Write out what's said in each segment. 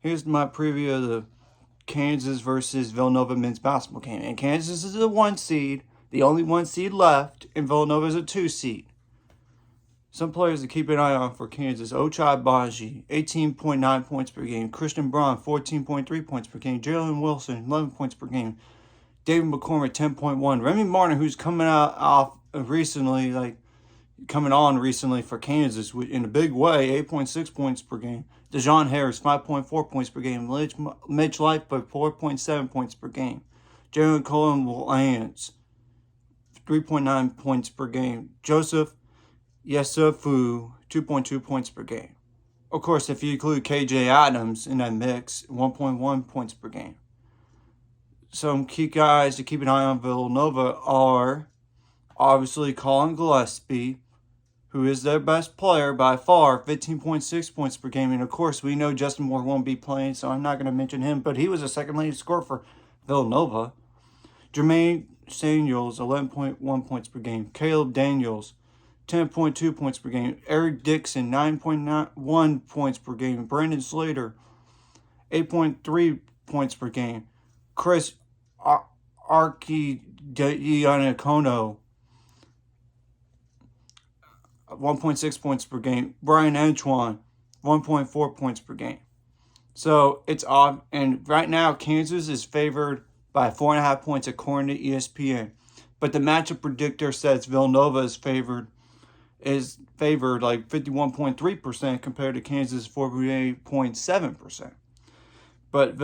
Here's my preview of the Kansas versus Villanova men's basketball game. And Kansas is a 1 seed, the only 1 seed left, and Villanova is a 2 seed. Some players to keep an eye on for Kansas: Ochai Baji, 18.9 points per game. Christian Braun, 14.3 points per game. Jalen Wilson, 11 points per game. David McCormick, 10.1. Remy Martin, who's coming off recently, coming on recently for Kansas in a big way, 8.6 points per game. DeJohn Harris, 5.4 points per game. Mitch Lightfoot, 4.7 points per game. Jalen Cullen Lance, 3.9 points per game. Joseph Yesufu, 2.2 points per game. Of course, if you include KJ Adams in that mix, 1.1 points per game. Some key guys to keep an eye on Villanova are obviously Colin Gillespie, who is their best player by far, 15.6 points per game. And of course, we know Justin Moore won't be playing, so I'm not going to mention him, but he was a second leading scorer for Villanova. Jermaine Samuels, 11.1 points per game. Caleb Daniels, 10.2 points per game. Eric Dixon, 9.1 points per game. Brandon Slater, 8.3 points per game. Chris Archidiakono, 1.6 points per game. Brian Antoine, 1.4 points per game. So it's odd. And right now, Kansas is favored by 4.5 points according to ESPN. But the matchup predictor says Villanova is favored like 51.3% compared to Kansas 48.7%. But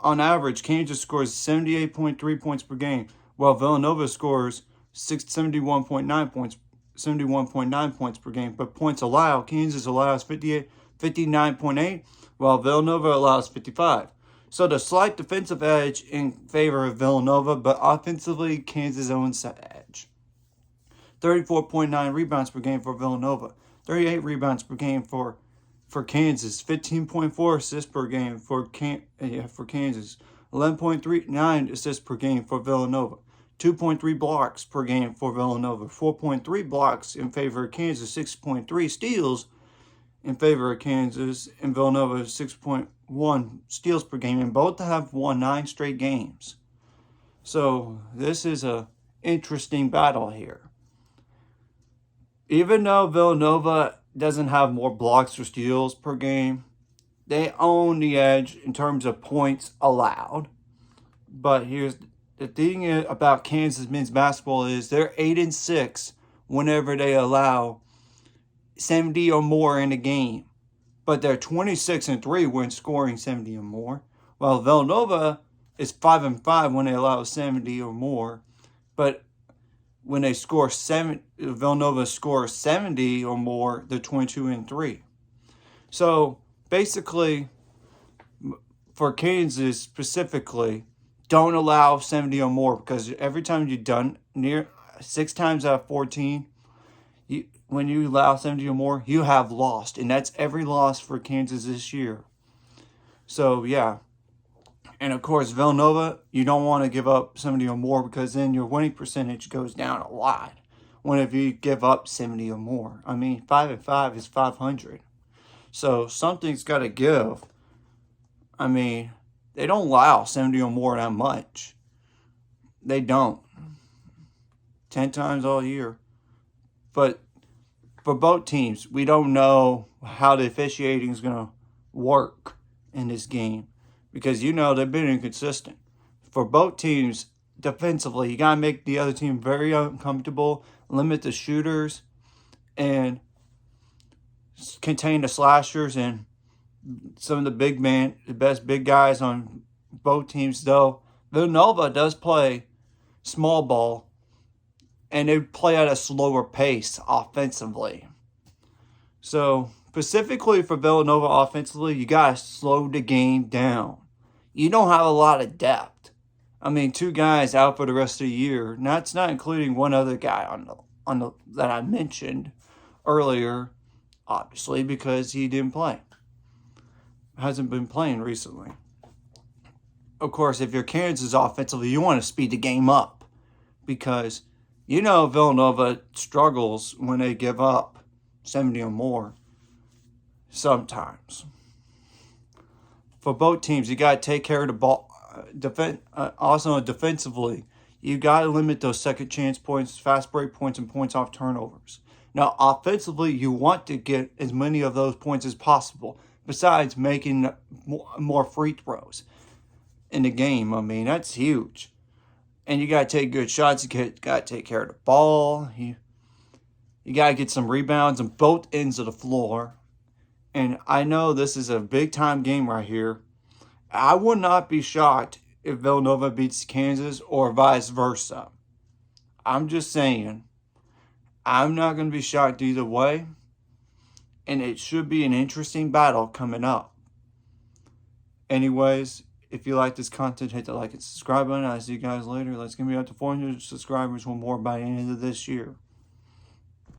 on average, Kansas scores 78.3 points per game, while Villanova scores 71.9 points per game. But points allowed, Kansas allows 59.8, while Villanova allows 55. So the slight defensive edge in favor of Villanova, but offensively, Kansas owns that edge. 34.9 rebounds per game for Villanova, 38 rebounds per game for Kansas, 15.4 assists per game for Kansas, 11.39 assists per game for Villanova, 2.3 blocks per game for Villanova, 4.3 blocks in favor of Kansas, 6.3 steals in favor of Kansas, and Villanova 6.1 steals per game, and both have won 9 straight games. So this is a interesting battle here. Even though Villanova doesn't have more blocks or steals per game, they own the edge in terms of points allowed. But here's the thing about Kansas men's basketball is they're 8-6 whenever they allow 70 or more in a game. But they're 26-3 when scoring 70 or more. While Villanova is 5-5 when they allow 70 or more. But when they score Villanova scores 70 or more, they're 22-3. So basically, for Kansas specifically, don't allow 70 or more, because every time you've done 6 times out of 14, when you allow 70 or more, you have lost, and that's every loss for Kansas this year. So yeah. And of course, Villanova, you don't want to give up 70 or more, because then your winning percentage goes down a lot whenever you give up 70 or more. I mean, 5-5 is 500. So something's got to give. I mean, they don't allow 70 or more that much. They don't. 10 times all year. But for both teams, we don't know how the officiating is going to work in this game, because they've been inconsistent. For both teams, defensively, you got to make the other team very uncomfortable, limit the shooters, and contain the slashers and some of the best big guys on both teams. Though Villanova does play small ball, and they play at a slower pace offensively. So specifically for Villanova offensively, you got to slow the game down. You don't have a lot of depth. I mean, 2 guys out for the rest of the year. Now, that's not including one other guy on the that I mentioned earlier, obviously, because he didn't play. Hasn't been playing recently. Of course, if you're Kansas offensively, you want to speed the game up, because Villanova struggles when they give up 70 or more sometimes. for both teams, you got to take care of the ball. Also, defensively, you got to limit those second chance points, fast break points, and points off turnovers. Now, offensively, you want to get as many of those points as possible, besides making more free throws in the game. I mean, that's huge. And you got to take good shots. You got to take care of the ball. You got to get some rebounds on both ends of the floor. And I know this is a big-time game right here. I would not be shocked if Villanova beats Kansas or vice versa. I'm just saying. I'm not going to be shocked either way. And it should be an interesting battle coming up. Anyways, if you like this content, hit the like and subscribe button. I'll see you guys later. Let's get me up to 400 subscribers or more by the end of this year.